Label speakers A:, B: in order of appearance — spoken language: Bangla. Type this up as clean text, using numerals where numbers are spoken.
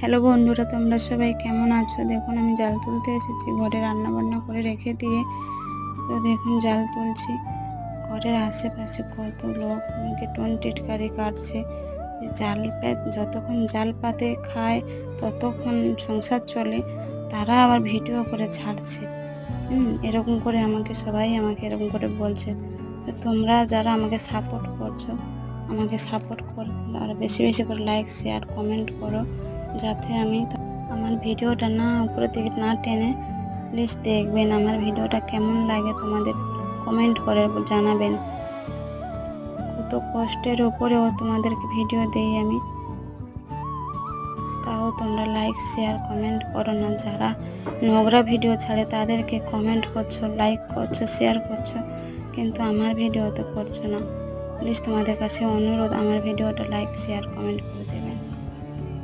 A: হ্যালো বন্ধুরা, তোমরা সবাই কেমন আছো? দেখুন আমি জাল তুলতে এসেছি, ঘরে রান্না বান্না করে রেখে দিয়ে। তো দেখুন জাল তুলছি। ঘরের আশেপাশে কত লোক আমাকে টিটকারি কাটছে যে যতক্ষণ জাল পাতে খায় ততক্ষণ সংসার চলে, তারা আবার ভিডিও করে ছাড়ছে। এরকম করে সবাই আমাকে এরকম করে বলছে। তো তোমরা যারা আমাকে সাপোর্ট করছো, আমাকে সাপোর্ট করো আর বেশি বেশি করে লাইক শেয়ার কমেন্ট করো, যাতে আমার ভিডিওটা উপরের দিকে না টেনে প্লিজ দেখবেন। আমার ভিডিওটা কেমন লাগে তোমাদের কমেন্ট করে জানাবেন। কত কষ্টের উপরেও তোমাদেরকে ভিডিও দেই আমি, তাও তোমরা লাইক শেয়ার কমেন্ট করো না। যারা নোংরা ভিডিও ছাড়ে তাদেরকে কমেন্ট করছো, লাইক করছো, শেয়ার করছো, কিন্তু আমার ভিডিও তো করছো না। প্লিজ তোমাদের কাছে অনুরোধ, আমার ভিডিওটা লাইক শেয়ার কমেন্ট করো।